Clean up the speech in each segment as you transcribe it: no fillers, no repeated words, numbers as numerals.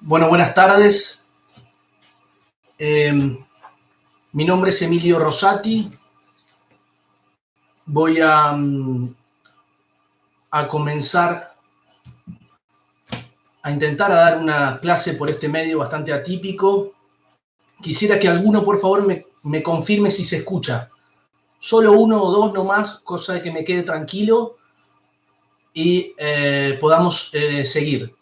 Bueno, buenas tardes. Mi nombre es Emilio Rosati. Voy a comenzar a intentar dar una clase por este medio bastante atípico. Quisiera que alguno, por favor, me confirme si se escucha. Solo uno o dos nomás, cosa de que me quede tranquilo y podamos seguir.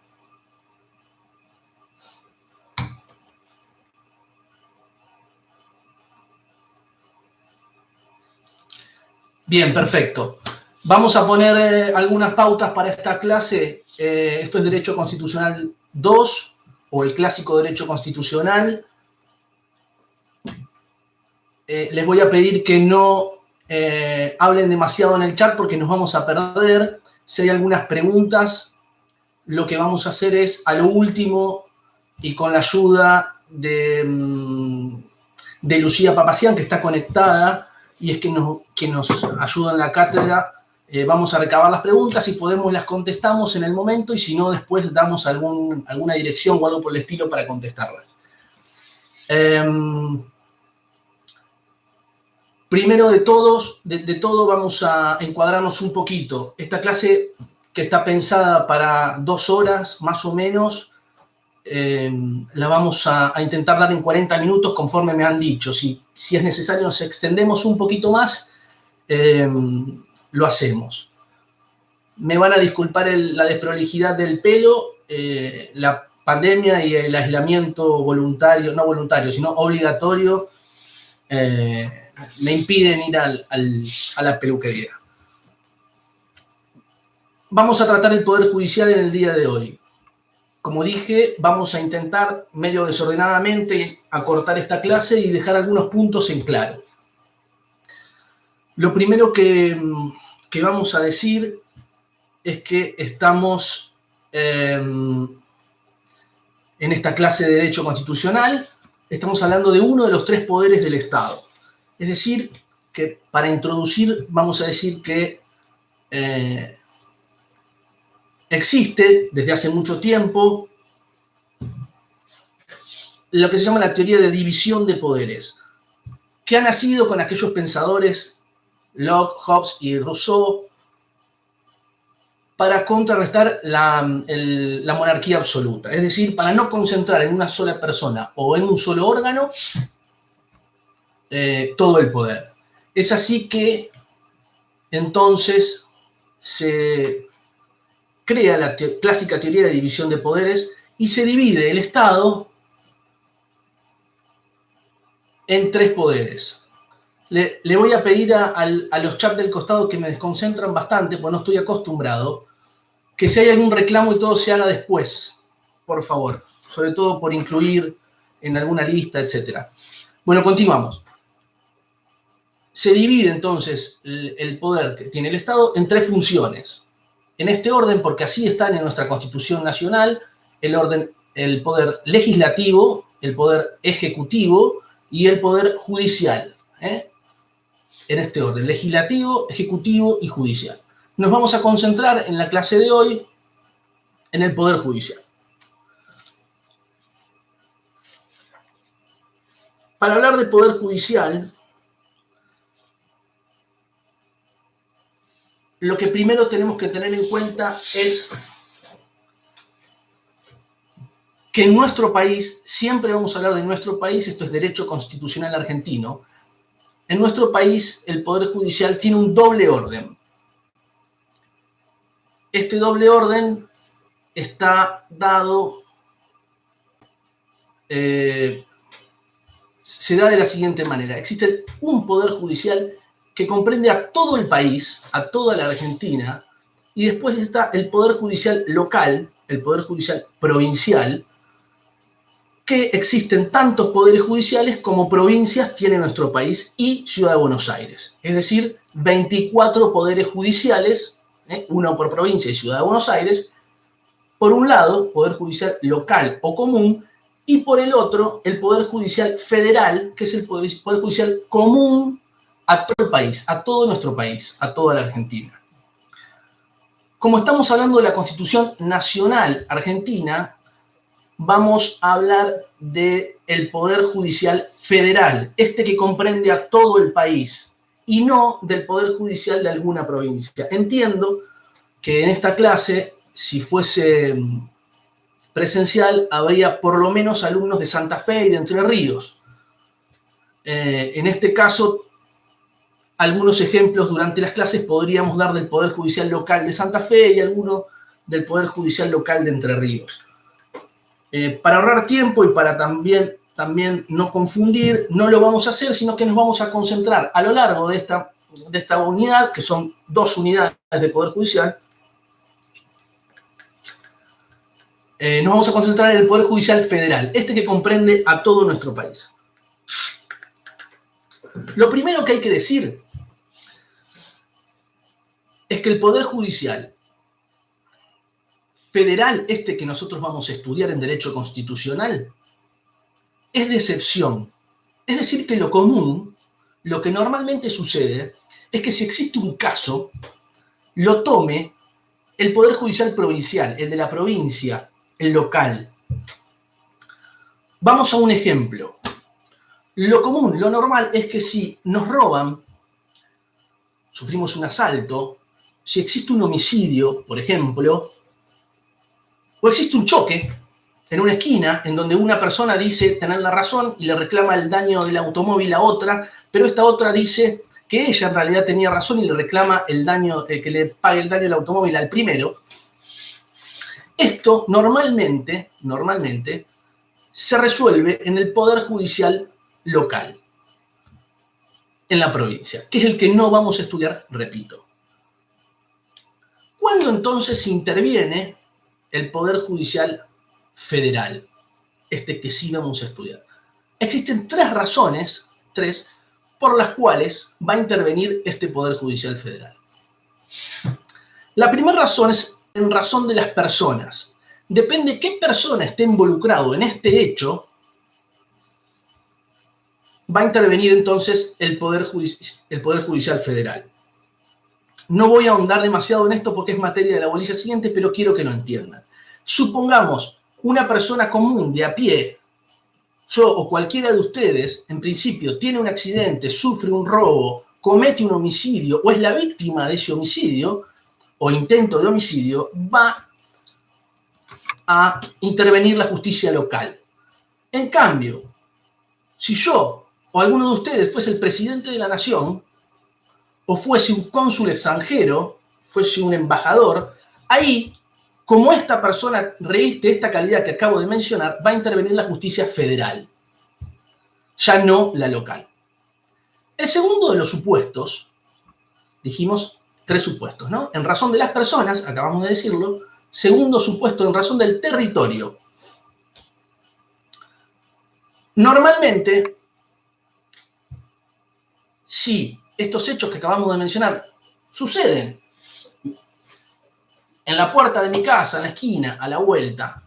Bien, perfecto. Vamos a poner algunas pautas para esta clase. Esto es Derecho Constitucional 2 o el clásico Derecho Constitucional. Les voy a pedir que no hablen demasiado en el chat porque nos vamos a perder. Si hay algunas preguntas, lo que vamos a hacer es, a lo último, y con la ayuda de Lucía Papacián, que está conectada, y es que nos ayuda en la cátedra, vamos a recabar las preguntas y podemos las contestamos en el momento, y si no, después damos alguna dirección o algo por el estilo para contestarlas. Primero de todo vamos a encuadrarnos un poquito. Esta clase, que está pensada para 2 horas más o menos, la vamos a intentar dar en 40 minutos conforme me han dicho. Si es necesario nos extendemos un poquito más, lo hacemos. Me van a disculpar la desprolijidad del pelo, la pandemia y el aislamiento voluntario, no voluntario, sino obligatorio, me impiden ir a la peluquería. Vamos a tratar el Poder Judicial en el día de hoy. Como dije, vamos a intentar medio desordenadamente acortar esta clase y dejar algunos puntos en claro. Lo primero que vamos a decir es que estamos en esta clase de Derecho Constitucional, estamos hablando de uno de los 3 poderes del Estado. Es decir, que para introducir vamos a decir que existe desde hace mucho tiempo lo que se llama la teoría de división de poderes, que ha nacido con aquellos pensadores Locke, Hobbes y Rousseau para contrarrestar la monarquía absoluta, es decir, para no concentrar en una sola persona o en un solo órgano todo el poder. Es así que entonces se crea la clásica teoría de división de poderes y se divide el Estado en 3 poderes. Le voy a pedir a los chats del costado, que me desconcentran bastante, porque no estoy acostumbrado, que si hay algún reclamo y todo se haga después, por favor, sobre todo por incluir en alguna lista, etc. Bueno, continuamos. Se divide entonces el poder que tiene el Estado en 3 funciones. En este orden, porque así están en nuestra Constitución Nacional, el poder legislativo, el poder ejecutivo y el poder judicial. En este orden, legislativo, ejecutivo y judicial. Nos vamos a concentrar en la clase de hoy en el Poder Judicial. Para hablar de Poder Judicial, lo que primero tenemos que tener en cuenta es que en nuestro país, siempre vamos a hablar de nuestro país, esto es derecho constitucional argentino, en nuestro país el Poder Judicial tiene un doble orden. Este doble orden está dado, se da de la siguiente manera. Existe un Poder Judicial que comprende a todo el país, a toda la Argentina, y después está el Poder Judicial local, el Poder Judicial provincial, que existen tantos poderes judiciales como provincias tiene nuestro país y Ciudad de Buenos Aires. Es decir, 24 poderes judiciales, uno por provincia y Ciudad de Buenos Aires, por un lado, Poder Judicial local o común, y por el otro, el Poder Judicial federal, que es el Poder Judicial común a todo el país, a todo nuestro país, a toda la Argentina. Como estamos hablando de la Constitución Nacional Argentina, vamos a hablar del Poder Judicial Federal, este que comprende a todo el país, y no del Poder Judicial de alguna provincia. Entiendo que en esta clase, si fuese presencial, habría por lo menos alumnos de Santa Fe y de Entre Ríos. En este caso, algunos ejemplos durante las clases podríamos dar del Poder Judicial Local de Santa Fe y algunos del Poder Judicial Local de Entre Ríos. Para ahorrar tiempo y para también no confundir, no lo vamos a hacer, sino que nos vamos a concentrar a lo largo de esta unidad, que son 2 unidades de Poder Judicial. Nos vamos a concentrar en el Poder Judicial Federal, este que comprende a todo nuestro país. Lo primero que hay que decir es que el Poder Judicial Federal, este que nosotros vamos a estudiar en Derecho Constitucional, es de excepción. Es decir, que lo común, lo que normalmente sucede, es que si existe un caso, lo tome el Poder Judicial Provincial, el de la provincia, el local. Vamos a un ejemplo. Lo común, lo normal es que si nos roban, sufrimos un asalto, si existe un homicidio, por ejemplo, o existe un choque en una esquina en donde una persona dice tener la razón y le reclama el daño del automóvil a otra, pero esta otra dice que ella en realidad tenía razón y le reclama el daño, que le pague el daño del automóvil al primero. Esto normalmente se resuelve en el Poder Judicial Local, en la provincia, que es el que no vamos a estudiar, repito. ¿Cuándo entonces interviene el Poder Judicial Federal, este que sí vamos a estudiar? Existen 3 razones, por las cuales va a intervenir este Poder Judicial Federal. La primera razón es en razón de las personas. Depende qué persona esté involucrado en este hecho, va a intervenir entonces el Poder Judicial Federal. No voy a ahondar demasiado en esto porque es materia de la bolilla siguiente, pero quiero que lo entiendan. Supongamos una persona común de a pie, yo o cualquiera de ustedes, en principio tiene un accidente, sufre un robo, comete un homicidio o es la víctima de ese homicidio o intento de homicidio, va a intervenir la justicia local. En cambio, si yo o alguno de ustedes fuese el presidente de la nación, o fuese un cónsul extranjero, fuese un embajador, ahí, como esta persona reviste esta calidad que acabo de mencionar, va a intervenir la justicia federal, ya no la local. El segundo de los supuestos, dijimos 3 supuestos, ¿no? En razón de las personas, acabamos de decirlo. Segundo supuesto, en razón del territorio. Normalmente, si estos hechos que acabamos de mencionar suceden en la puerta de mi casa, en la esquina, a la vuelta,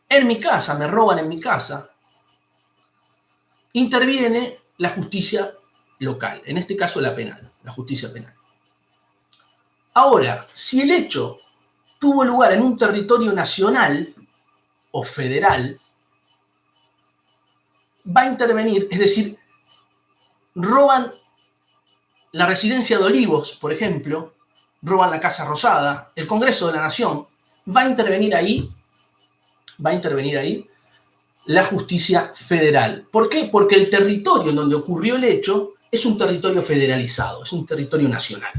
en mi casa, me roban en mi casa, interviene la justicia local, en este caso la penal, la justicia penal. Ahora, si el hecho tuvo lugar en un territorio nacional o federal, va a intervenir, es decir, roban la residencia de Olivos, por ejemplo, roban la Casa Rosada, el Congreso de la Nación, va a intervenir ahí la justicia federal. ¿Por qué? Porque el territorio en donde ocurrió el hecho es un territorio federalizado, es un territorio nacional.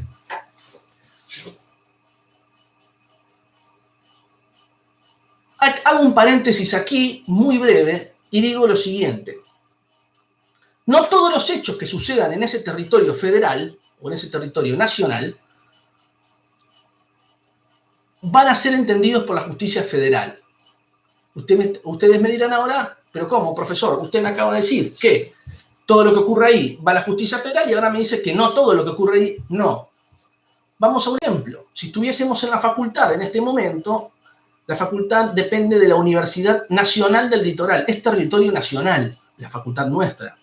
Hago un paréntesis aquí muy breve y digo lo siguiente. No todos los hechos que sucedan en ese territorio federal o en ese territorio nacional van a ser entendidos por la justicia federal. Ustedes me dirán ahora, pero ¿cómo, profesor? Usted me acaba de decir que todo lo que ocurre ahí va a la justicia federal y ahora me dice que no todo lo que ocurre ahí, no. Vamos a un ejemplo. Si estuviésemos en la facultad en este momento, la facultad depende de la Universidad Nacional del Litoral. Es territorio nacional, la facultad nuestra.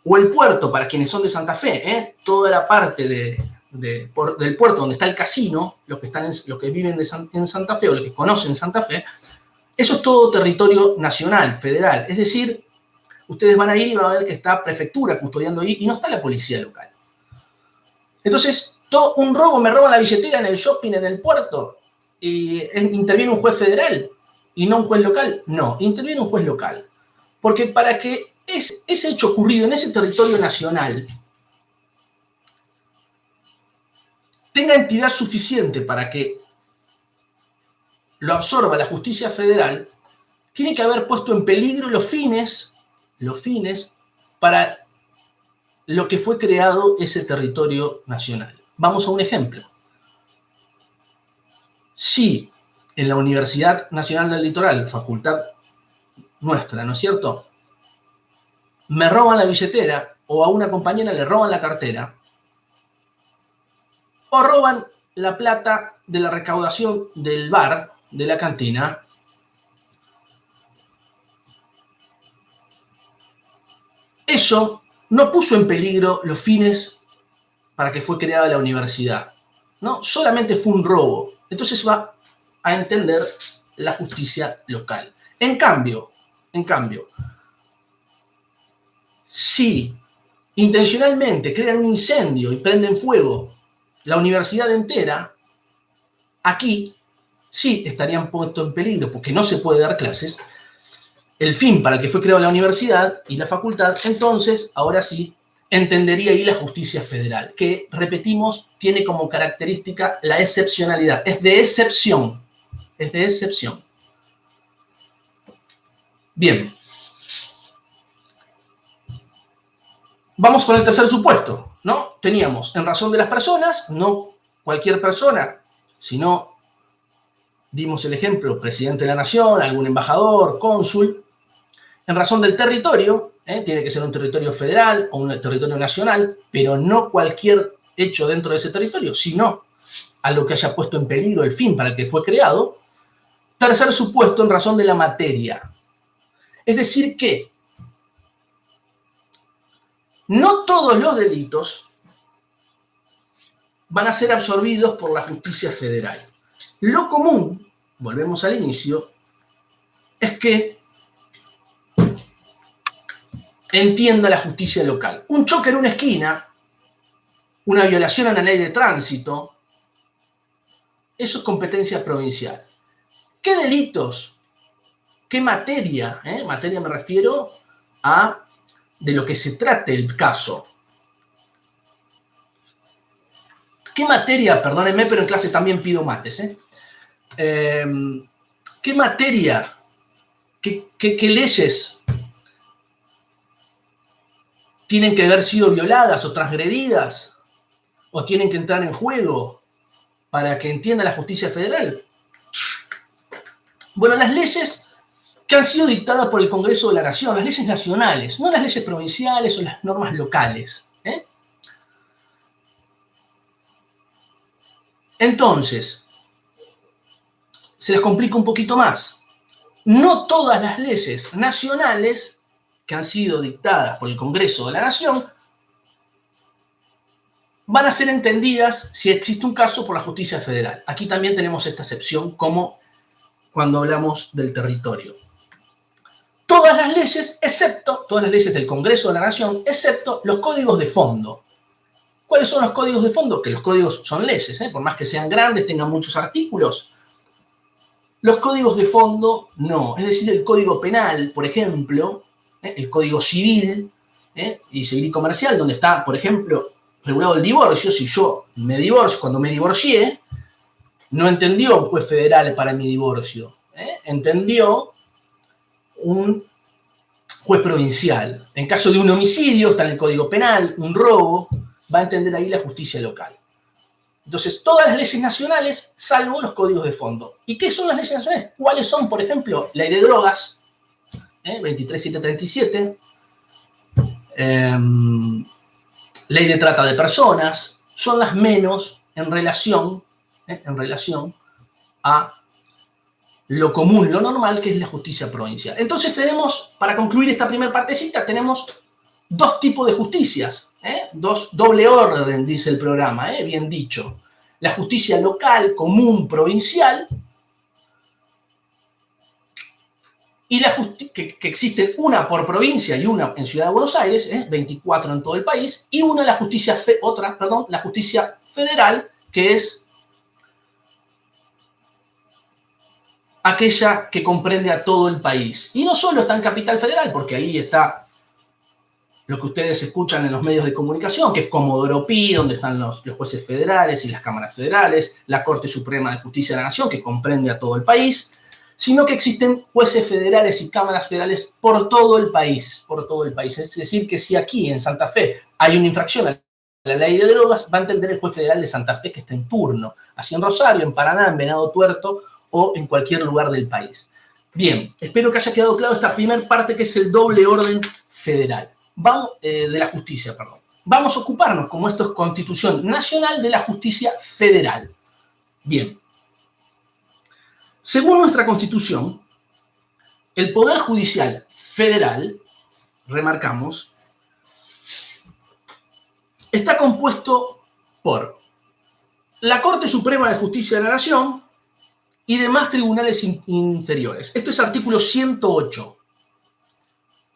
O el puerto, para quienes son de Santa Fe, toda la parte del puerto donde está el casino, los que viven en Santa Fe o los que conocen Santa Fe, eso es todo territorio nacional, federal. Es decir, ustedes van a ir y van a ver que está prefectura custodiando ahí y no está la policía local. Entonces, un robo, me roban la billetera en el shopping, en el puerto, y interviene un juez federal y no un juez local. No, interviene un juez local. Porque para que ese hecho ocurrido en ese territorio nacional tenga entidad suficiente para que lo absorba la justicia federal, tiene que haber puesto en peligro los fines para lo que fue creado ese territorio nacional. Vamos a un ejemplo. Si en la Universidad Nacional del Litoral, facultad nuestra, ¿no es cierto?, me roban la billetera o a una compañera le roban la cartera o roban la plata de la recaudación del bar, de la cantina, eso no puso en peligro los fines para que fue creada la universidad, ¿no? Solamente fue un robo. Entonces va a entender la justicia local. En cambio, si intencionalmente crean un incendio y prenden fuego la universidad entera, aquí sí estarían puestos en peligro, porque no se puede dar clases, el fin para el que fue creada la universidad y la facultad. Entonces, ahora sí, entendería ahí la justicia federal, que, repetimos, tiene como característica la excepcionalidad. Es de excepción. Es de excepción. Bien. Vamos con el tercer supuesto, ¿no? Teníamos, en razón de las personas, no cualquier persona, sino, dimos el ejemplo, presidente de la nación, algún embajador, cónsul. En razón del territorio, tiene que ser un territorio federal o un territorio nacional, pero no cualquier hecho dentro de ese territorio, sino a lo que haya puesto en peligro el fin para el que fue creado. Tercer supuesto, en razón de la materia. Es decir que no todos los delitos van a ser absorbidos por la justicia federal. Lo común, volvemos al inicio, es que entienda la justicia local. Un choque en una esquina, una violación a la ley de tránsito, eso es competencia provincial. ¿Qué delitos? ¿Qué materia? Materia me refiero a de lo que se trate el caso. ¿Qué materia? Perdónenme, pero en clase también pido mates. ¿Qué materia? ¿Qué leyes tienen que haber sido violadas o transgredidas o tienen que entrar en juego para que entienda la justicia federal? Bueno, las leyes que han sido dictadas por el Congreso de la Nación, las leyes nacionales, no las leyes provinciales o las normas locales. Entonces, se les complica un poquito más. No todas las leyes nacionales que han sido dictadas por el Congreso de la Nación van a ser entendidas si existe un caso por la justicia federal. Aquí también tenemos esta excepción, como cuando hablamos del territorio. Todas las leyes, todas las leyes del Congreso de la Nación, excepto los códigos de fondo. ¿Cuáles son los códigos de fondo? Que los códigos son leyes, por más que sean grandes, tengan muchos artículos. Los códigos de fondo no. Es decir, el Código Penal, por ejemplo, el Código Civil y Civil y Comercial, donde está, por ejemplo, regulado el divorcio. Si yo me divorcio, cuando me divorcié, no entendió un juez federal para mi divorcio. Entendió un juez provincial. En caso de un homicidio, está en el Código Penal, un robo, va a entender ahí la justicia local. Entonces, todas las leyes nacionales, salvo los códigos de fondo. ¿Y qué son las leyes nacionales? ¿Cuáles son, por ejemplo, ley de drogas, 23737, ley de trata de personas? Son las menos en relación a lo común, lo normal, que es la justicia provincial. Entonces tenemos, para concluir esta primera partecita, tenemos dos tipos de justicias. Doble orden, dice el programa, bien dicho. La justicia local, común, provincial, y que existe una por provincia y una en Ciudad de Buenos Aires, 24 en todo el país, y una la justicia federal, que es aquella que comprende a todo el país. Y no solo está en Capital Federal, porque ahí está lo que ustedes escuchan en los medios de comunicación, que es Comodoro Pi, donde están los jueces federales y las cámaras federales, la Corte Suprema de Justicia de la Nación, que comprende a todo el país, sino que existen jueces federales y cámaras federales por todo el país, Es decir, que si aquí en Santa Fe hay una infracción a la ley de drogas, va a entender el juez federal de Santa Fe que está en turno, así en Rosario, en Paraná, en Venado Tuerto o en cualquier lugar del país. Bien, espero que haya quedado claro esta primera parte, que es el doble orden federal. De la justicia, perdón. Vamos a ocuparnos, como esto es Constitución Nacional, de la justicia federal. Bien. Según nuestra Constitución, el Poder Judicial Federal, remarcamos, está compuesto por la Corte Suprema de Justicia de la Nación y demás tribunales inferiores. Esto es artículo 108.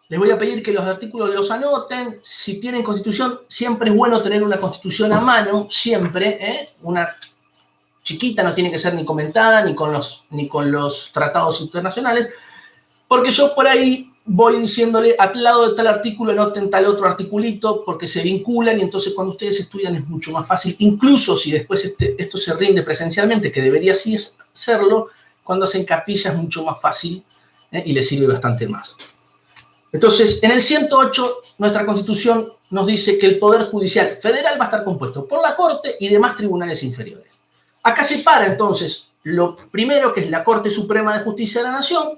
Les voy a pedir que los artículos los anoten. Si tienen Constitución, siempre es bueno tener una Constitución a mano, siempre, una chiquita, no tiene que ser ni comentada, ni con los tratados internacionales, porque yo por ahí voy diciéndole, al lado de tal artículo anoten tal otro articulito, porque se vinculan, y entonces cuando ustedes estudian es mucho más fácil, incluso si después esto se rinde presencialmente, que debería sí hacerlo, cuando hacen capilla es mucho más fácil, y les sirve bastante más. Entonces, en el 108, nuestra Constitución nos dice que el Poder Judicial Federal va a estar compuesto por la Corte y demás tribunales inferiores. Acá se para, entonces, lo primero, que es la Corte Suprema de Justicia de la Nación,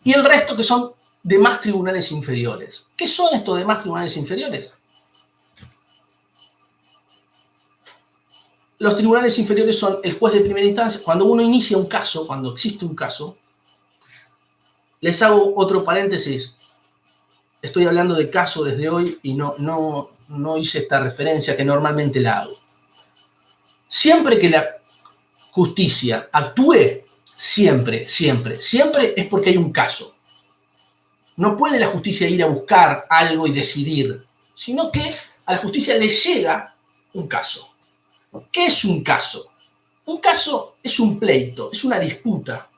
y el resto, que son demás tribunales inferiores. ¿Qué son estos demás tribunales inferiores? Los tribunales inferiores son el juez de primera instancia. Cuando uno inicia un caso, cuando existe un caso, les hago otro paréntesis. Estoy hablando de caso desde hoy y no hice esta referencia que normalmente la hago. Siempre que la justicia actúe, siempre es porque hay un caso. No puede la justicia ir a buscar algo y decidir, sino que a la justicia le llega un caso. ¿Qué es un caso? Un caso es un pleito, es una disputa.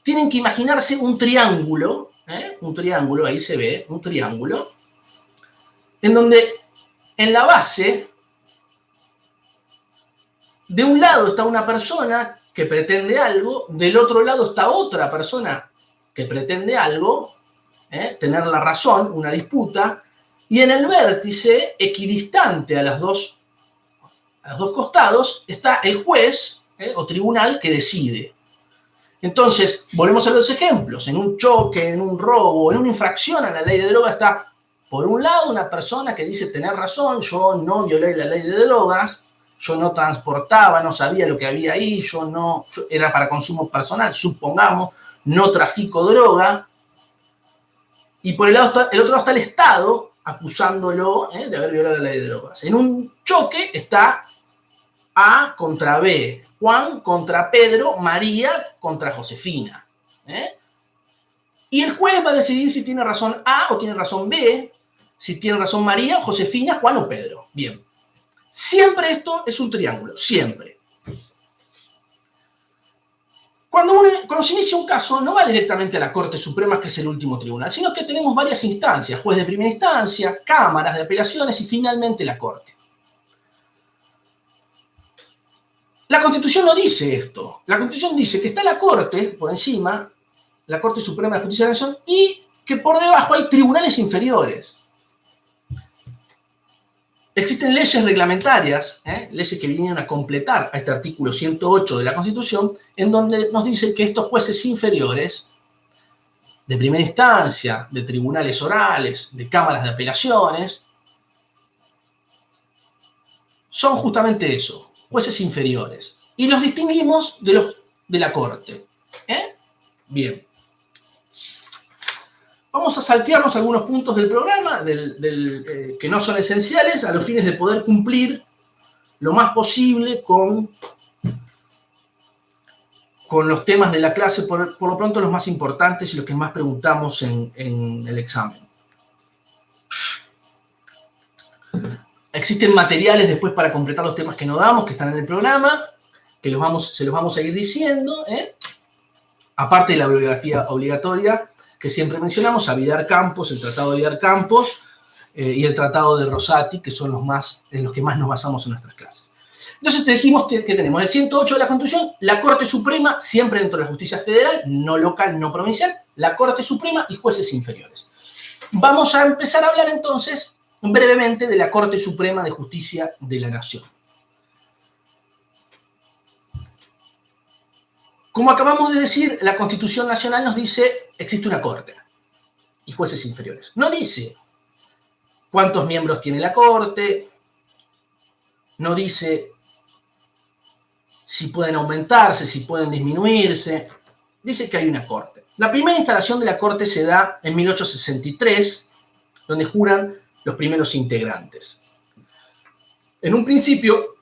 Tienen que imaginarse un triángulo, ahí se ve, un triángulo, en donde en la base, de un lado está una persona que pretende algo, del otro lado está otra persona que pretende algo, tener la razón, una disputa, y en el vértice, equidistante a los dos costados, está el juez o tribunal que decide. Entonces, volvemos a los ejemplos. En un choque, en un robo, en una infracción a la ley de drogas está, por un lado, una persona que dice tener razón, yo no violé la ley de drogas, yo no transportaba, no sabía lo que había ahí, yo era para consumo personal, supongamos, no trafico droga. Y por el otro lado está el Estado acusándolo de haber violado la ley de drogas. En un choque está A contra B, Juan contra Pedro, María contra Josefina. Y el juez va a decidir si tiene razón A o tiene razón B, si tiene razón María, Josefina, Juan o Pedro. Bien. Siempre esto es un triángulo, siempre. Cuando se inicia un caso, no va directamente a la Corte Suprema, que es el último tribunal, sino que tenemos varias instancias, juez de primera instancia, cámaras de apelaciones y finalmente la Corte. La Constitución no dice esto. La Constitución dice que está la Corte por encima, la Corte Suprema de Justicia de la Nación, y que por debajo hay tribunales inferiores. Existen leyes reglamentarias, leyes que vinieron a completar a este artículo 108 de la Constitución, en donde nos dice que estos jueces inferiores, de primera instancia, de tribunales orales, de cámaras de apelaciones, son justamente eso, jueces inferiores. Y los distinguimos de la Corte. Bien. Vamos a saltearnos algunos puntos del programa que no son esenciales a los fines de poder cumplir lo más posible con los temas de la clase, por lo pronto los más importantes y los que más preguntamos en el examen. Existen materiales después para completar los temas que no damos, que están en el programa, que se los vamos a ir diciendo, aparte de la bibliografía obligatoria que siempre mencionamos, a Vidar Campos, el Tratado de Vidar Campos y el Tratado de Rosati, que son en los que más nos basamos en nuestras clases. Entonces te dijimos que tenemos el 108 de la Constitución, la Corte Suprema, siempre dentro de la justicia federal, no local, no provincial, la Corte Suprema y jueces inferiores. Vamos a empezar a hablar entonces brevemente de la Corte Suprema de Justicia de la Nación. Como acabamos de decir, la Constitución Nacional nos dice existe una Corte y jueces inferiores. No dice cuántos miembros tiene la Corte, no dice si pueden aumentarse, si pueden disminuirse, dice que hay una Corte. La primera instalación de la Corte se da en 1863, donde juran los primeros integrantes. En un principio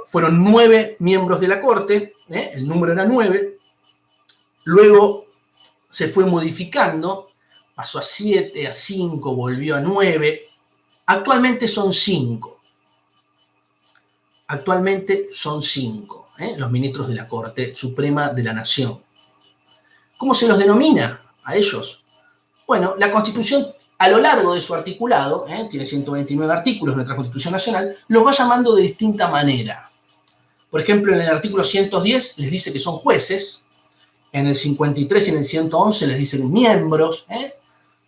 fueron 9 miembros de la Corte, el número era 9, luego se fue modificando, pasó a 7, a 5, volvió a 9, actualmente son 5. Actualmente son 5, los ministros de la Corte Suprema de la Nación. ¿Cómo se los denomina a ellos? Bueno, la Constitución, a lo largo de su articulado, tiene 129 artículos nuestra Constitución Nacional, los va llamando de distinta manera. Por ejemplo, en el artículo 110 les dice que son jueces, en el 53 y en el 111 les dicen miembros,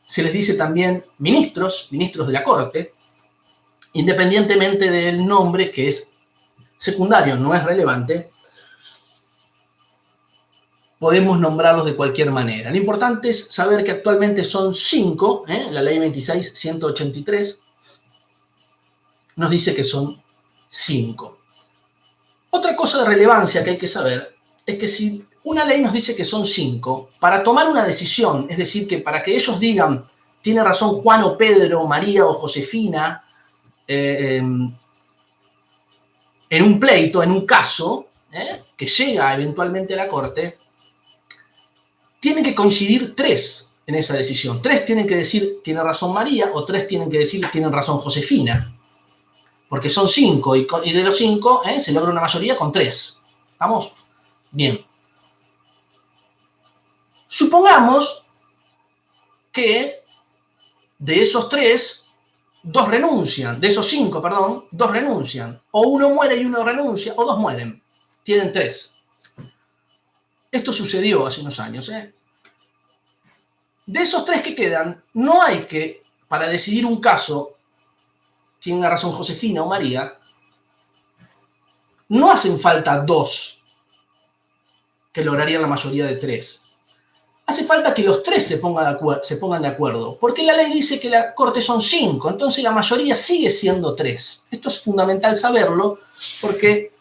se les dice también ministros de la Corte, independientemente del nombre, que es secundario, no es relevante, podemos nombrarlos de cualquier manera. Lo importante es saber que actualmente son 5, la ley 26.183 nos dice que son 5. Otra cosa de relevancia que hay que saber es que si una ley nos dice que son 5, para tomar una decisión, es decir, que para que ellos digan tiene razón Juan o Pedro, María o Josefina, en un pleito, en un caso, que llega eventualmente a la Corte, tienen que coincidir 3 en esa decisión. 3 tienen que decir tiene razón María o 3 tienen que decir tienen razón Josefina. Porque son 5 y de los 5 se logra una mayoría con 3. ¿Estamos? Bien. Supongamos que de esos 3, 2 renuncian. De esos 5, perdón, 2 renuncian. O uno muere y uno renuncia, o 2 mueren. Tienen 3. Esto sucedió hace unos años. De esos 3 que quedan, no hay que, para decidir un caso, tenga razón Josefina o María, no hacen falta 2 que lograrían la mayoría de 3. Hace falta que los 3 se pongan de acuerdo, porque la ley dice que la Corte son 5, entonces la mayoría sigue siendo 3. Esto es fundamental saberlo, porque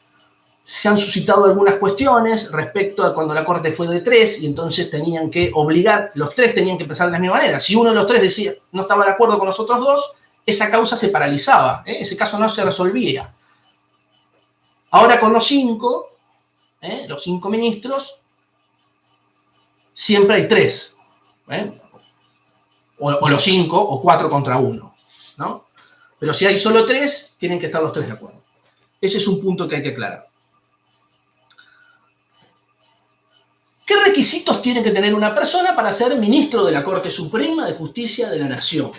se han suscitado algunas cuestiones respecto a cuando la Corte fue de 3 y entonces tenían que obligar, los 3 tenían que pensar de la misma manera. Si uno de los 3 decía no estaba de acuerdo con los otros 2, esa causa se paralizaba, ese caso no se resolvía. Ahora con los 5 ministros, siempre hay 3, o los 5 o 4 contra 1, ¿no? Pero si hay solo 3, tienen que estar los 3 de acuerdo. Ese es un punto que hay que aclarar. ¿Qué requisitos tiene que tener una persona para ser ministro de la Corte Suprema de Justicia de la Nación?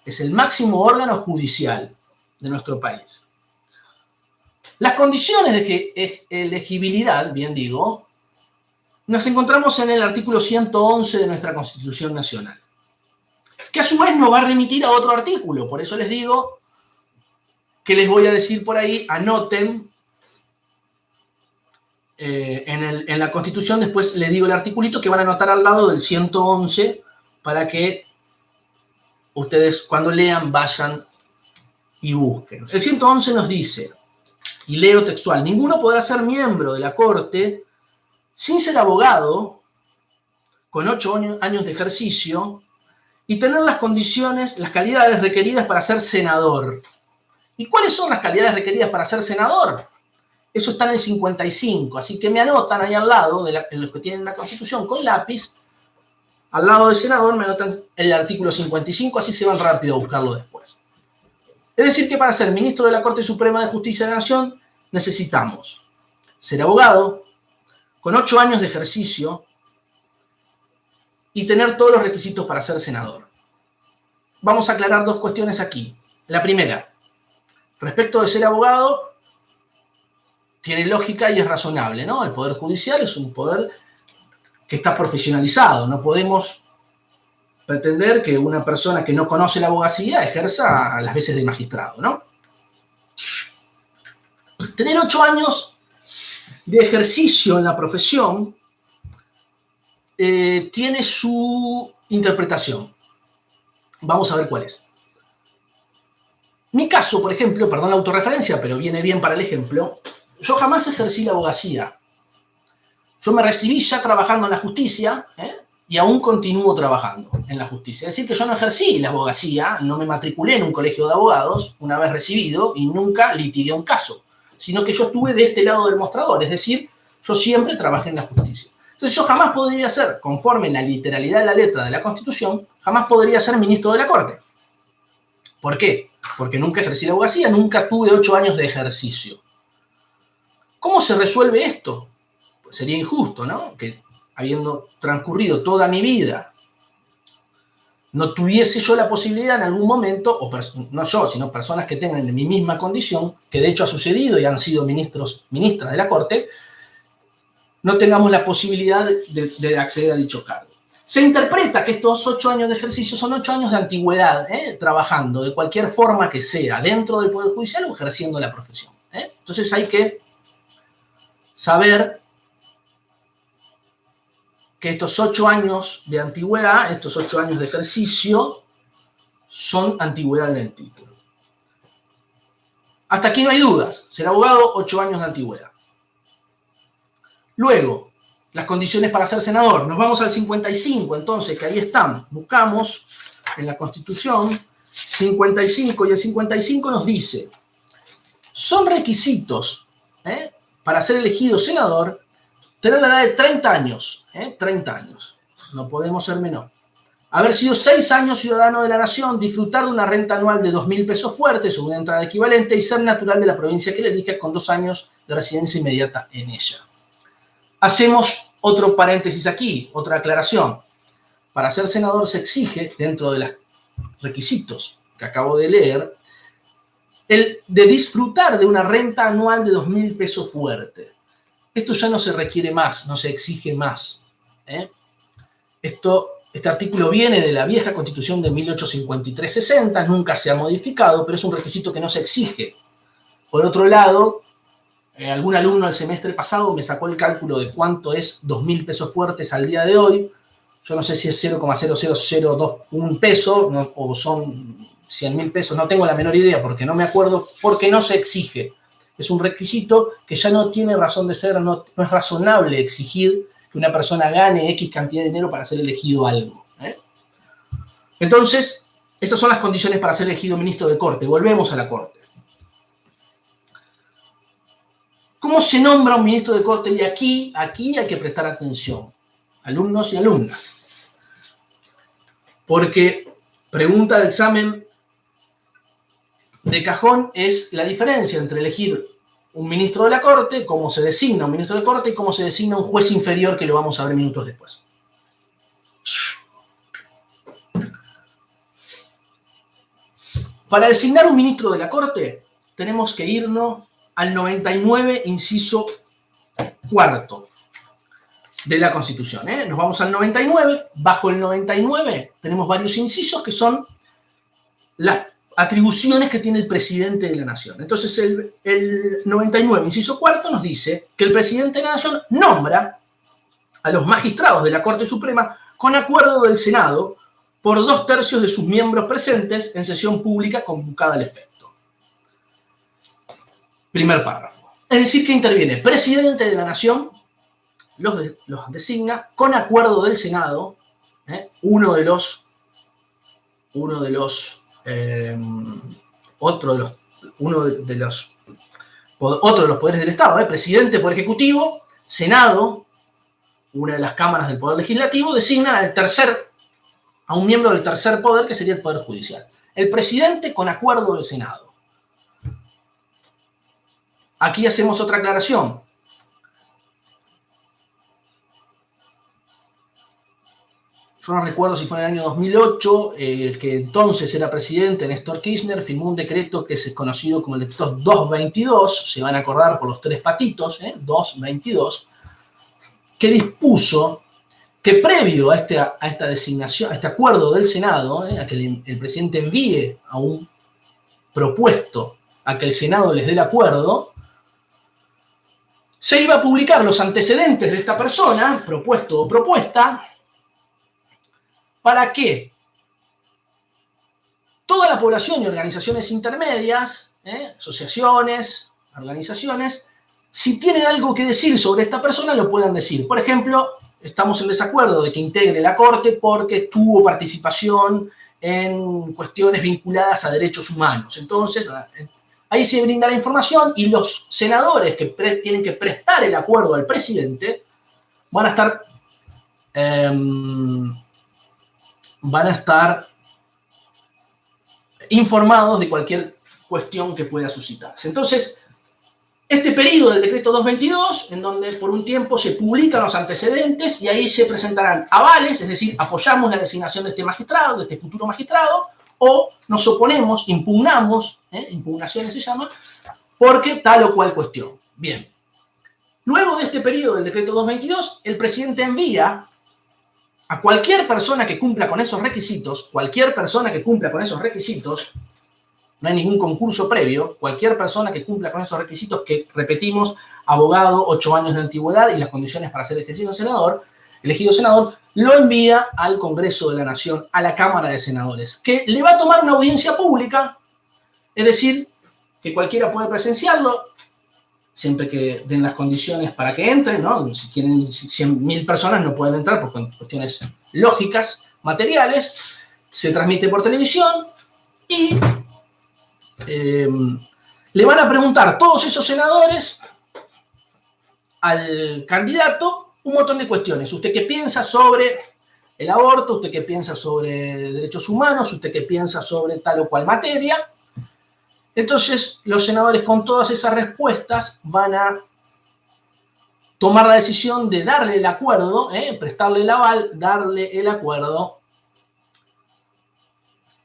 Es el máximo órgano judicial de nuestro país. Las condiciones de elegibilidad, bien digo, nos encontramos en el artículo 111 de nuestra Constitución Nacional, que a su vez nos va a remitir a otro artículo. Por eso les digo que les voy a decir por ahí, anoten en la Constitución, después les digo el articulito que van a anotar al lado del 111 para que ustedes cuando lean vayan y busquen. El 111 nos dice, y leo textual, ninguno podrá ser miembro de la Corte sin ser abogado, con 8 años de ejercicio y tener las condiciones, las calidades requeridas para ser senador. ¿Y cuáles son las calidades requeridas para ser senador? Eso está en el 55, así que me anotan ahí al lado, en los que tienen la Constitución con lápiz, al lado del senador me anotan el artículo 55, así se van rápido a buscarlo después. Es decir, que para ser ministro de la Corte Suprema de Justicia de la Nación necesitamos ser abogado, con 8 años de ejercicio y tener todos los requisitos para ser senador. Vamos a aclarar 2 cuestiones aquí. La primera, respecto de ser abogado, tiene lógica y es razonable, ¿no? El Poder Judicial es un poder que está profesionalizado. No podemos pretender que una persona que no conoce la abogacía ejerza a las veces de magistrado, ¿no? Tener 8 años de ejercicio en la profesión tiene su interpretación. Vamos a ver cuál es. Mi caso, por ejemplo, perdón la autorreferencia, pero viene bien para el ejemplo, yo jamás ejercí la abogacía. Yo me recibí ya trabajando en la justicia, y aún continúo trabajando en la justicia. Es decir, que yo no ejercí la abogacía, no me matriculé en un colegio de abogados una vez recibido y nunca litigué un caso, sino que yo estuve de este lado del mostrador, es decir, yo siempre trabajé en la justicia. Entonces yo jamás podría ser, conforme en la literalidad de la letra de la Constitución, jamás podría ser ministro de la Corte. ¿Por qué? Porque nunca ejercí la abogacía, nunca tuve 8 años de ejercicio. ¿Cómo se resuelve esto? Pues sería injusto, ¿no? Que habiendo transcurrido toda mi vida, no tuviese yo la posibilidad en algún momento, o no yo, sino personas que tengan mi misma condición, que de hecho ha sucedido y han sido ministras de la Corte, no tengamos la posibilidad de acceder a dicho cargo. Se interpreta que estos 8 años de ejercicio son 8 años de antigüedad, trabajando de cualquier forma que sea, dentro del Poder Judicial o ejerciendo la profesión. Entonces hay que saber que estos 8 años de antigüedad, estos 8 años de ejercicio, son antigüedad en el título. Hasta aquí no hay dudas. Ser abogado, 8 años de antigüedad. Luego, las condiciones para ser senador. Nos vamos al 55, entonces, que ahí están. Buscamos en la Constitución 55, y el 55 nos dice, son requisitos para ser elegido senador tener la edad de 30 años, 30 años, no podemos ser menor. Haber sido 6 años ciudadano de la nación, disfrutar de una renta anual de 2.000 pesos fuertes o una entrada equivalente y ser natural de la provincia que le elige con 2 años de residencia inmediata en ella. Hacemos otro paréntesis aquí, otra aclaración. Para ser senador se exige, dentro de los requisitos que acabo de leer, el de disfrutar de una renta anual de 2.000 pesos fuertes. Esto ya no se requiere más, no se exige más. Este artículo viene de la vieja Constitución de 1853-60, nunca se ha modificado, pero es un requisito que no se exige. Por otro lado, algún alumno el semestre pasado me sacó el cálculo de cuánto es 2.000 pesos fuertes al día de hoy. Yo no sé si es 0,00021 peso o son 100.000 pesos, no tengo la menor idea porque no me acuerdo, porque no se exige. Es un requisito que ya no tiene razón de ser, no es razonable exigir que una persona gane X cantidad de dinero para ser elegido algo. Entonces, esas son las condiciones para ser elegido ministro de Corte. Volvemos a la Corte. ¿Cómo se nombra un ministro de Corte? Y aquí hay que prestar atención, alumnos y alumnas. Porque pregunta de examen de cajón es la diferencia entre elegir un ministro de la Corte, cómo se designa un ministro de Corte y cómo se designa un juez inferior, que lo vamos a ver minutos después. Para designar un ministro de la Corte tenemos que irnos al 99, inciso cuarto de la Constitución. Nos vamos al 99. Bajo el 99 tenemos varios incisos que son las atribuciones que tiene el presidente de la nación. Entonces el 99, inciso cuarto, nos dice que el presidente de la nación nombra a los magistrados de la Corte Suprema con acuerdo del Senado por 2/3 de sus miembros presentes en sesión pública convocada al efecto. Primer párrafo. Es decir, que interviene presidente de la nación, los designa con acuerdo del Senado, otro de los poderes del Estado, presidente, poder ejecutivo, Senado, una de las cámaras del poder legislativo, designa a un miembro del tercer poder, que sería el poder judicial. El presidente con acuerdo del Senado. Aquí hacemos otra aclaración. Yo no recuerdo si fue en el año 2008, el que entonces era presidente, Néstor Kirchner, firmó un decreto que es conocido como el decreto 222, se van a acordar por los tres patitos, 222, que dispuso que previo a esta designación, a este acuerdo del Senado, a que el presidente envíe a un propuesto a que el Senado les dé el acuerdo, se iba a publicar los antecedentes de esta persona, propuesto o propuesta, para que toda la población y organizaciones intermedias, asociaciones, organizaciones, si tienen algo que decir sobre esta persona, lo puedan decir. Por ejemplo, estamos en desacuerdo de que integre la Corte porque tuvo participación en cuestiones vinculadas a derechos humanos. Entonces, ahí se brinda la información y los senadores que tienen que prestar el acuerdo al presidente van a estar informados de cualquier cuestión que pueda suscitarse. Entonces, este periodo del decreto 222, en donde por un tiempo se publican los antecedentes y ahí se presentarán avales, es decir, apoyamos la designación de este magistrado, de este futuro magistrado, o nos oponemos, impugnamos, impugnaciones se llama, porque tal o cual cuestión. Bien. Luego de este periodo del decreto 222, el presidente envía a cualquier persona que cumpla con esos requisitos, no hay ningún concurso previo, cualquier persona que cumpla con esos requisitos, que repetimos, abogado, 8 años de antigüedad y las condiciones para ser elegido senador, lo envía al Congreso de la Nación, a la Cámara de Senadores, que le va a tomar una audiencia pública, es decir, que cualquiera puede presenciarlo, siempre que den las condiciones para que entren, ¿no? Si quieren 100.000 personas no pueden entrar por cuestiones lógicas, materiales, se transmite por televisión y le van a preguntar todos esos senadores al candidato un montón de cuestiones. ¿Usted qué piensa sobre el aborto? ¿Usted qué piensa sobre derechos humanos? ¿Usted qué piensa sobre tal o cual materia? Entonces, los senadores con todas esas respuestas van a tomar la decisión de darle el acuerdo, prestarle el aval, darle el acuerdo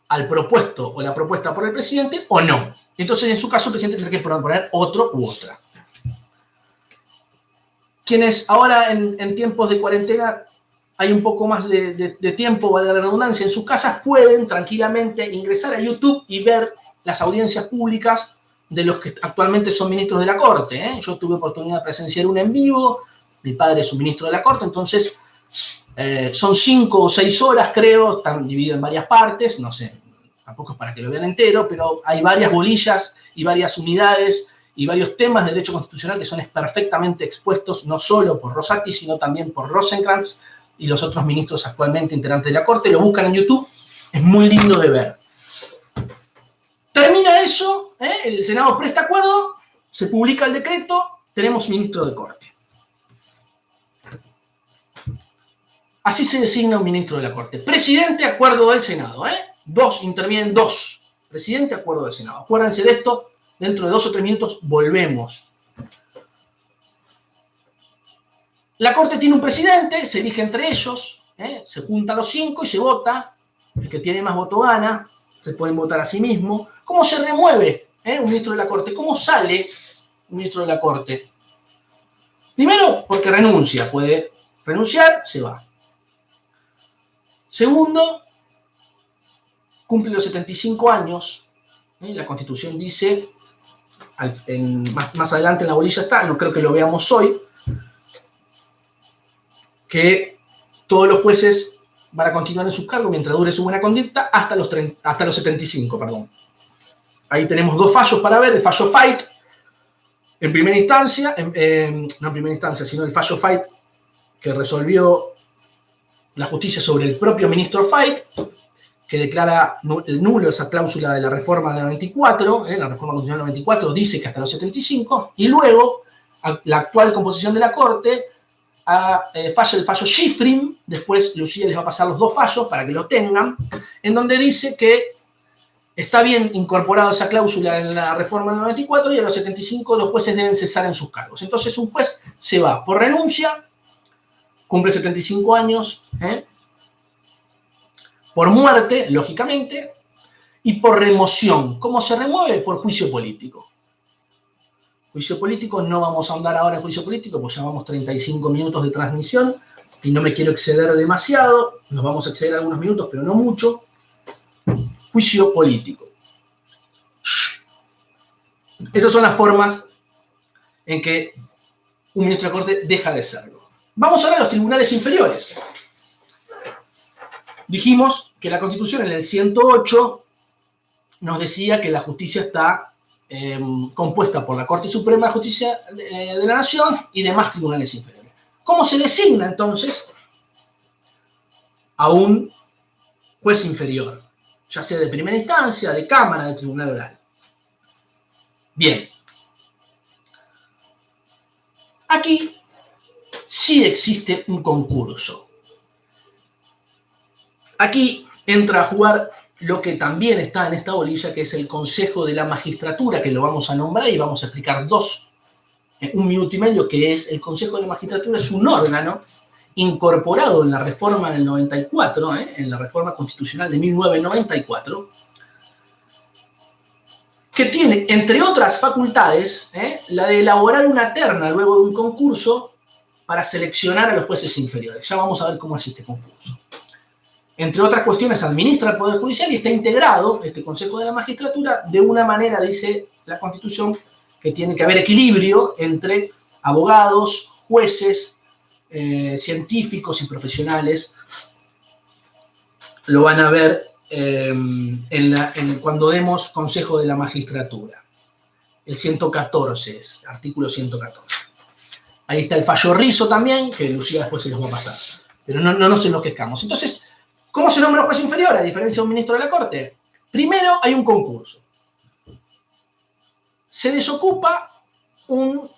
al propuesto o la propuesta por el presidente o no. Entonces, en su caso, el presidente tendrá que proponer otro u otra. Quienes ahora en tiempos de cuarentena hay un poco más de tiempo, valga la redundancia, en sus casas pueden tranquilamente ingresar a YouTube y ver las audiencias públicas de los que actualmente son ministros de la Corte. Yo tuve oportunidad de presenciar una en vivo, mi padre es un ministro de la Corte, entonces son 5 o 6 horas, creo, están divididos en varias partes, no sé, tampoco es para que lo vean entero, pero hay varias bolillas y varias unidades y varios temas de derecho constitucional que son perfectamente expuestos, no solo por Rosati, sino también por Rosenkrantz y los otros ministros actualmente integrantes de la Corte. Lo buscan en YouTube, es muy lindo de ver. Termina eso, el Senado presta acuerdo, se publica el decreto, tenemos ministro de Corte. Así se designa un ministro de la Corte. Presidente, acuerdo del Senado. Intervienen dos. Presidente, acuerdo del Senado. Acuérdense de esto, dentro de 2 o 3 minutos volvemos. La Corte tiene un presidente, se elige entre ellos, se juntan los 5 y se vota. El que tiene más voto gana, se pueden votar a sí mismo. ¿Cómo se remueve un ministro de la Corte? ¿Cómo sale un ministro de la Corte? Primero, porque renuncia. Puede renunciar, se va. Segundo, cumple los 75 años. La Constitución dice, más adelante en la bolilla está, no creo que lo veamos hoy, que todos los jueces van a continuar en sus cargos mientras dure su buena conducta hasta los 75, perdón. Ahí tenemos 2 fallos para ver, el fallo Fait, en primera instancia, no en primera instancia, sino el fallo Fait que resolvió la justicia sobre el propio ministro Fait, que declara nulo esa cláusula de la reforma del 94, la reforma constitucional del 94 dice que hasta los 75, y luego la actual composición de la Corte falla el fallo Schifrin, después Lucía les va a pasar los dos fallos para que lo tengan, en donde dice que está bien incorporado esa cláusula en la reforma del 94 y a los 75 los jueces deben cesar en sus cargos. Entonces un juez se va por renuncia, cumple 75 años, por muerte, lógicamente, y por remoción. ¿Cómo se remueve? Por juicio político. Juicio político, no vamos a andar ahora en juicio político, pues ya vamos 35 minutos de transmisión y no me quiero exceder demasiado, nos vamos a exceder algunos minutos, pero no mucho. Juicio político. Esas son las formas en que un ministro de la Corte deja de serlo. Vamos ahora a los tribunales inferiores. Dijimos que la Constitución en el 108 nos decía que la justicia está compuesta por la Corte Suprema de Justicia de la Nación y demás tribunales inferiores. ¿Cómo se designa entonces a un juez inferior? Ya sea de primera instancia, de cámara, de tribunal oral. Bien. Aquí sí existe un concurso. Aquí entra a jugar lo que también está en esta bolilla, que es el Consejo de la Magistratura, que lo vamos a nombrar y vamos a explicar un minuto y medio, que es el Consejo de la Magistratura. Es un órgano incorporado en la reforma del 94, en la reforma constitucional de 1994, que tiene, entre otras facultades, la de elaborar una terna luego de un concurso para seleccionar a los jueces inferiores. Ya vamos a ver cómo es este concurso. Entre otras cuestiones, administra el Poder Judicial y está integrado, este Consejo de la Magistratura, de una manera, dice la Constitución, que tiene que haber equilibrio entre abogados, jueces, científicos y profesionales. Lo van a ver cuando demos Consejo de la Magistratura. El 114 es, artículo 114. Ahí está el fallo Rizzo también, que Lucía después se los va a pasar. Pero no nos enloquezcamos. Entonces, ¿cómo se nombra un juez inferior a diferencia de un ministro de la Corte? Primero hay un concurso. Se desocupa un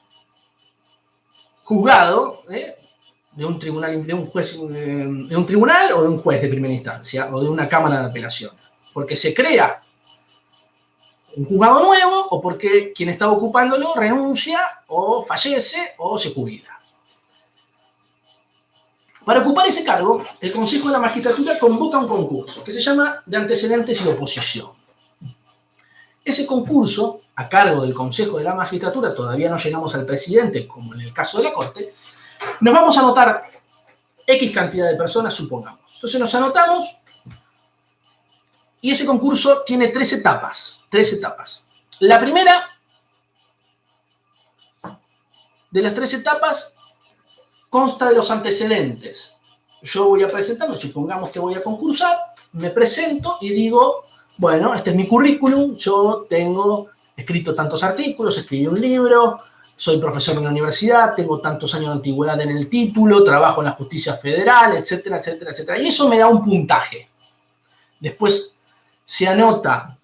juzgado de un tribunal, de un tribunal o de un juez de primera instancia o de una cámara de apelación, porque se crea un juzgado nuevo o porque quien estaba ocupándolo renuncia o fallece o se jubila. Para ocupar ese cargo, el Consejo de la Magistratura convoca un concurso que se llama de antecedentes y oposición. Ese concurso, a cargo del Consejo de la Magistratura, todavía no llegamos al presidente, como en el caso de la Corte, nos vamos a anotar X cantidad de personas, supongamos. Entonces nos anotamos y ese concurso tiene tres etapas. La primera de las tres etapas consta de los antecedentes. Yo voy a presentarme, supongamos que voy a concursar, me presento y digo, bueno, este es mi currículum, yo tengo escrito tantos artículos, escribí un libro, soy profesor de una universidad, tengo tantos años de antigüedad en el título, trabajo en la justicia federal, etcétera, etcétera, etcétera. Y eso me da un puntaje. Después se anota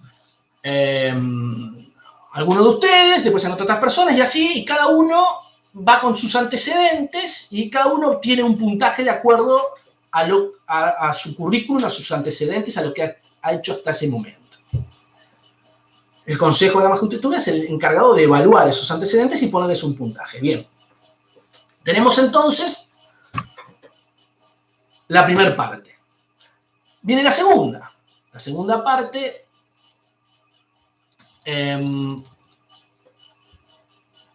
alguno de ustedes, después se anota otras personas y así, y cada uno va con sus antecedentes y cada uno obtiene un puntaje de acuerdo a su currículum, a sus antecedentes, a lo que ha hecho hasta ese momento. El Consejo de la Magistratura es el encargado de evaluar esos antecedentes y ponerles un puntaje. Bien. Tenemos entonces la primera parte. Viene la segunda. La segunda parte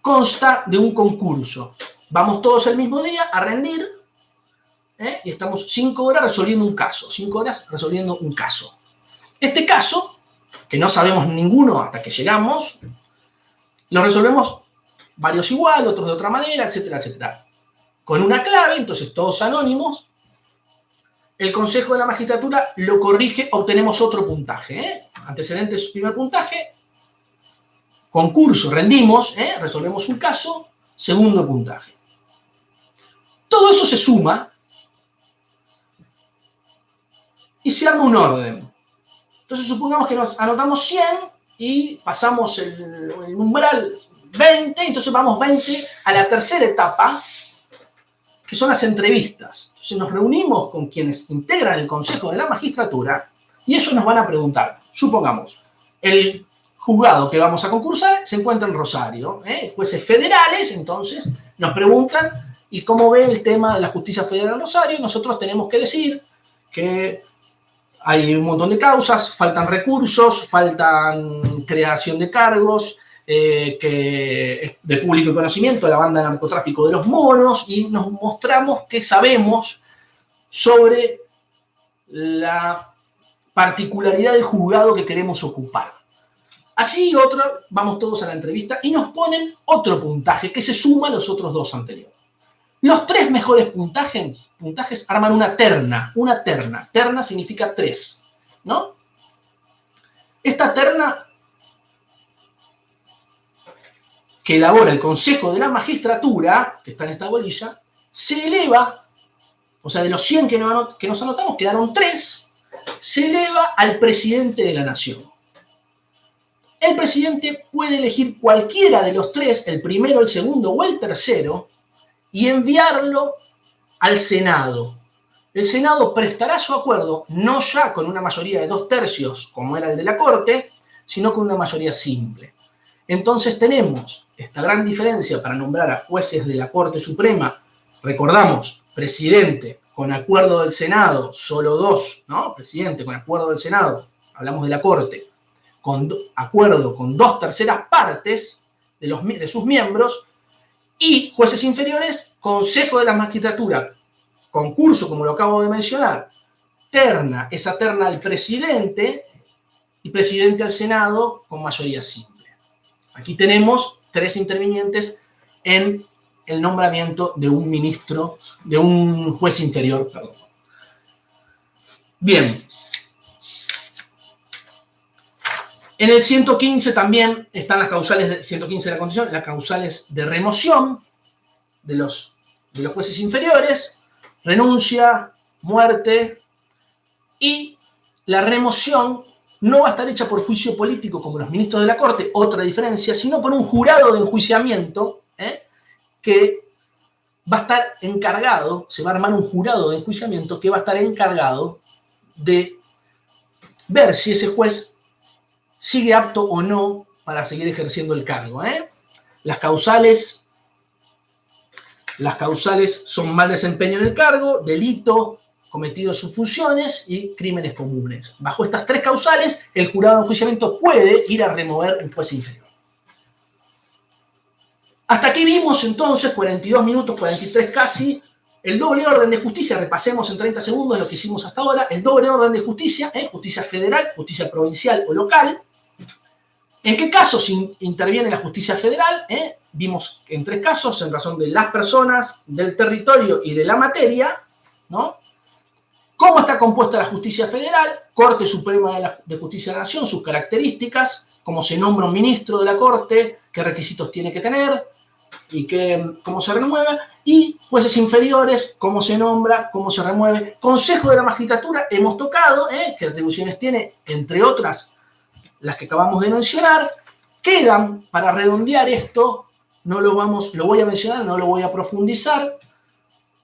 consta de un concurso. Vamos todos el mismo día a rendir y estamos 5 horas resolviendo un caso. 5 horas resolviendo un caso. Este caso, que no sabemos ninguno hasta que llegamos, lo resolvemos varios igual, otros de otra manera, etcétera, etcétera. Con una clave, entonces todos anónimos. El Consejo de la Magistratura lo corrige, obtenemos otro puntaje. Antecedentes, primer puntaje. Concurso, rendimos, resolvemos un caso, segundo puntaje. Todo eso se suma y se arma un orden. Entonces supongamos que nos anotamos 100 y pasamos el umbral 20, entonces vamos 20 a la tercera etapa, que son las entrevistas. Entonces nos reunimos con quienes integran el Consejo de la Magistratura y ellos nos van a preguntar, supongamos, el juzgado que vamos a concursar se encuentra en Rosario, jueces federales, entonces nos preguntan, ¿y cómo ve el tema de la justicia federal en Rosario? Nosotros tenemos que decir que hay un montón de causas, faltan recursos, faltan creación de cargos, que es de público conocimiento, la banda de narcotráfico de los monos, y nos mostramos que sabemos sobre la particularidad del juzgado que queremos ocupar. Así vamos todos a la entrevista y nos ponen otro puntaje que se suma a los otros dos anteriores. Los 3 mejores puntajes arman una terna. Una terna. Terna significa 3, ¿no? Esta terna que elabora el Consejo de la Magistratura, que está en esta bolilla, se eleva, o sea, de los 100 que nos anotamos, quedaron 3, se eleva al presidente de la Nación. El presidente puede elegir cualquiera de los 3, el primero, el segundo o el tercero, y enviarlo al Senado. El Senado prestará su acuerdo no ya con una mayoría de 2/3, como era el de la Corte, sino con una mayoría simple. Entonces tenemos esta gran diferencia para nombrar a jueces de la Corte Suprema. Recordamos, presidente con acuerdo del Senado, solo 2, ¿no? Presidente con acuerdo del Senado, hablamos de la Corte, con acuerdo con 2/3 partes de sus miembros, y jueces inferiores, Consejo de la Magistratura, concurso, como lo acabo de mencionar, terna, esa terna al presidente y presidente al Senado con mayoría simple. Aquí tenemos 3 intervinientes en el nombramiento de un ministro, de un juez inferior, perdón. Bien. En el 115 también están las causales de 115 de la Constitución, las causales de remoción de los jueces inferiores, renuncia, muerte, y la remoción no va a estar hecha por juicio político como los ministros de la Corte, otra diferencia, sino por un jurado de enjuiciamiento que va a estar encargado, se va a armar un jurado de enjuiciamiento que va a estar encargado de ver si ese juez sigue apto o no para seguir ejerciendo el cargo. Las causales son mal desempeño en el cargo, delito cometido en sus funciones y crímenes comunes. Bajo estas 3 causales, el jurado de enjuiciamiento puede ir a remover un juez inferior. Hasta aquí vimos entonces, 42 minutos, 43 casi, el doble orden de justicia. Repasemos en 30 segundos lo que hicimos hasta ahora. El doble orden de justicia, justicia federal, justicia provincial o local. ¿En qué casos interviene la justicia federal? Vimos en 3 casos, en razón de las personas, del territorio y de la materia, ¿no? ¿Cómo está compuesta la justicia federal? Corte Suprema de Justicia de la Nación, sus características, cómo se nombra un ministro de la Corte, qué requisitos tiene que tener y cómo se renueva. Y jueces inferiores, cómo se nombra, cómo se remueve. Consejo de la Magistratura, hemos tocado, qué atribuciones tiene, entre otras, las que acabamos de mencionar. Quedan, para redondear esto, lo voy a mencionar, no lo voy a profundizar.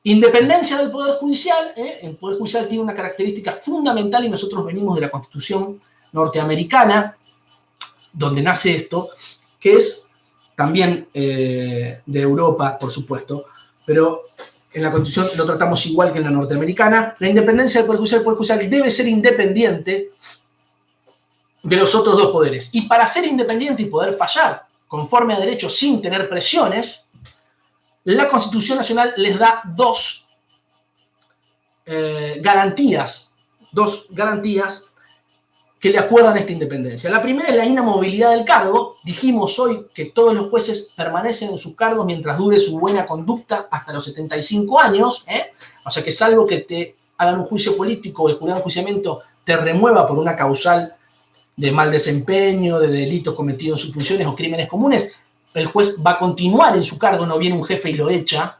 Independencia del Poder Judicial. El Poder Judicial tiene una característica fundamental y nosotros venimos de la Constitución norteamericana, donde nace esto, que es también de Europa, por supuesto, pero en la Constitución lo tratamos igual que en la norteamericana. La independencia del Poder Judicial debe ser independiente de los otros 2 poderes. Y para ser independiente y poder fallar conforme a derecho sin tener presiones, la Constitución Nacional les da 2 garantías que le acuerdan esta independencia. La primera es la inamovilidad del cargo. Dijimos hoy que todos los jueces permanecen en sus cargos mientras dure su buena conducta hasta los 75 años. O sea que salvo que te hagan un juicio político o el jurado de enjuiciamiento te remueva por una causal de mal desempeño, de delitos cometidos en sus funciones o crímenes comunes, el juez va a continuar en su cargo, no viene un jefe y lo echa.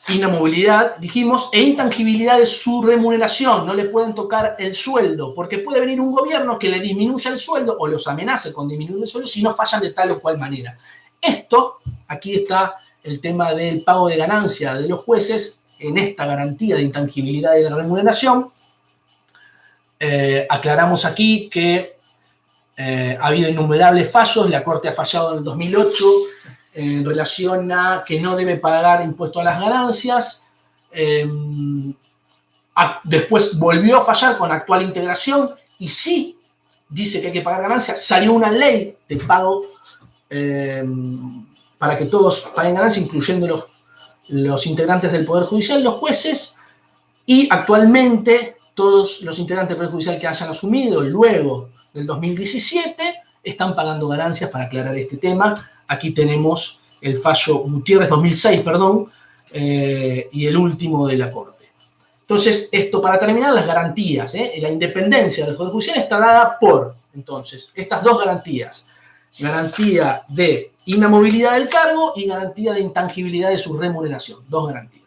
inamovilidad, dijimos, e intangibilidad de su remuneración. No le pueden tocar el sueldo, porque puede venir un gobierno que le disminuya el sueldo o los amenace con disminuir el sueldo si no fallan de tal o cual manera. Esto, aquí está el tema del pago de ganancia de los jueces en esta garantía de intangibilidad de la remuneración. Aclaramos aquí que ha habido innumerables fallos. La Corte ha fallado en el 2008 en relación a que no debe pagar impuesto a las ganancias. Después volvió a fallar con actual integración y sí dice que hay que pagar ganancias. Salió una ley de pago para que todos paguen ganancias, incluyendo los integrantes del Poder Judicial, los jueces, y actualmente todos los integrantes del Poder Judicial que hayan asumido luego del 2017 están pagando ganancias. Para aclarar este tema, aquí tenemos el fallo Gutiérrez 2006, perdón, y el último de la Corte. Entonces, esto para terminar, las garantías, la independencia del Poder Judicial está dada por, entonces, estas dos garantías: garantía de inamovilidad del cargo y garantía de intangibilidad de su remuneración. Dos garantías.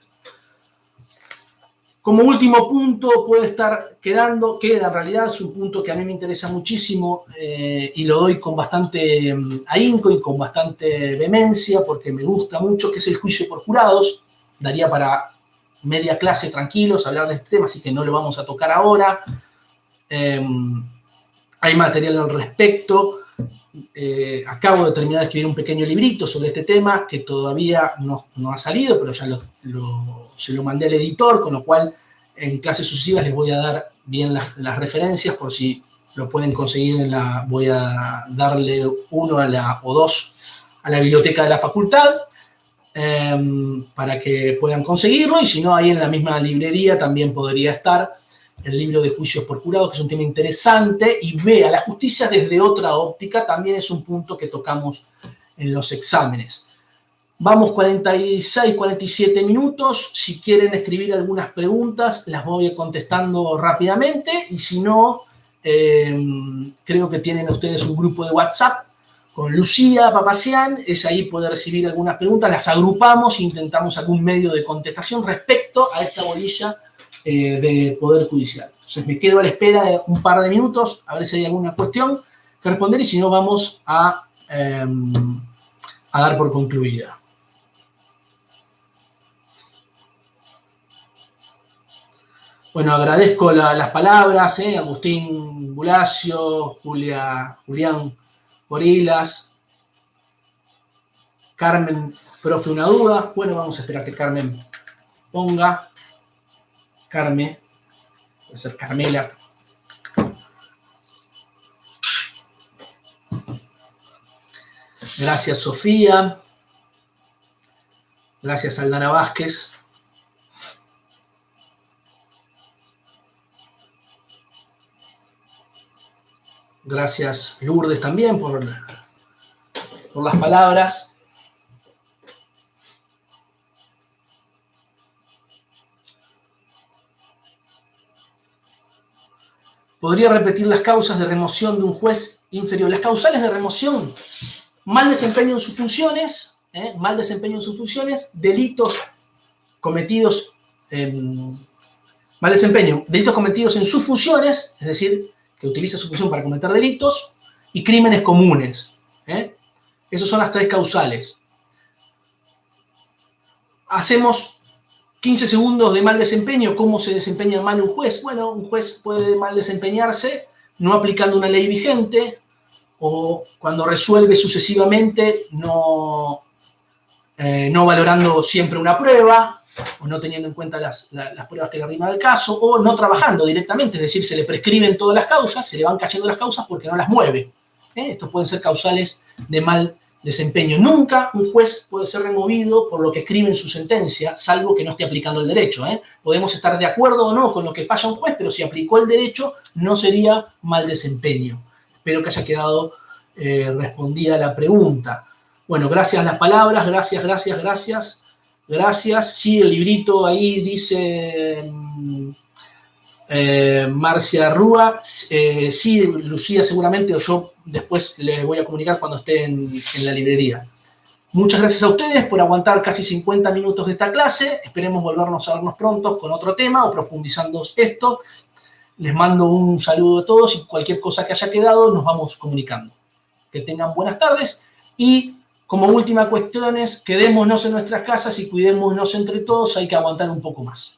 Como último punto puede estar queda en realidad, es un punto que a mí me interesa muchísimo y lo doy con bastante ahínco y con bastante vehemencia porque me gusta mucho, que es el juicio por jurados. Daría para media clase tranquilos hablar de este tema, así que no lo vamos a tocar ahora. Hay material al respecto. Acabo de terminar de escribir un pequeño librito sobre este tema que todavía no ha salido, pero ya se lo mandé al editor, con lo cual en clases sucesivas les voy a dar bien las referencias por si lo pueden conseguir. Voy a darle uno o dos a la biblioteca de la facultad para que puedan conseguirlo, y si no, ahí en la misma librería también podría estar el libro de juicios por jurados, que es un tema interesante y ve a la justicia desde otra óptica. También es un punto que tocamos en los exámenes. Vamos 46, 47 minutos. Si quieren escribir algunas preguntas, las voy contestando rápidamente. Y si no, creo que tienen ustedes un grupo de WhatsApp con Lucía Papacián. Ella ahí puede recibir algunas preguntas. Las agrupamos e intentamos algún medio de contestación respecto a esta bolilla de Poder Judicial. Entonces me quedo a la espera de un par de minutos a ver si hay alguna cuestión que responder, y si no, vamos a dar por concluida. Bueno, agradezco las palabras, Agustín Bulacio, Julián Gorilas, Carmen, profe, una duda. Bueno, vamos a esperar que Carmen ponga. Carmen, puede ser Carmela. Gracias, Sofía. Gracias, Aldana Vázquez. Gracias, Lourdes, también por las palabras. ¿Podría repetir las causas de remoción de un juez inferior? Las causales de remoción: mal desempeño en sus funciones, delitos cometidos, mal desempeño, delitos cometidos en sus funciones, es decir, que utiliza su función para cometer delitos, y crímenes comunes. Esas son las tres causales. Hacemos 15 segundos de mal desempeño. ¿Cómo se desempeña mal un juez? Bueno, un juez puede mal desempeñarse no aplicando una ley vigente, o cuando resuelve sucesivamente no valorando siempre una prueba, o no teniendo en cuenta las pruebas que le arriman al caso, o no trabajando directamente, es decir, se le prescriben todas las causas, se le van cayendo las causas porque no las mueve. Estos pueden ser causales de mal desempeño. Nunca un juez puede ser removido por lo que escribe en su sentencia, salvo que no esté aplicando el derecho. Podemos estar de acuerdo o no con lo que falla un juez, pero si aplicó el derecho no sería mal desempeño. Espero que haya quedado respondida la pregunta. Bueno, gracias a las palabras, gracias. Sí, el librito ahí dice Marcia Rúa. Sí, Lucía seguramente, o yo después les voy a comunicar cuando esté en la librería. Muchas gracias a ustedes por aguantar casi 50 minutos de esta clase. Esperemos volvernos a vernos pronto con otro tema o profundizando esto. Les mando un saludo a todos y cualquier cosa que haya quedado nos vamos comunicando. Que tengan buenas tardes y como última cuestión es quedémonos en nuestras casas y cuidémonos entre todos, hay que aguantar un poco más.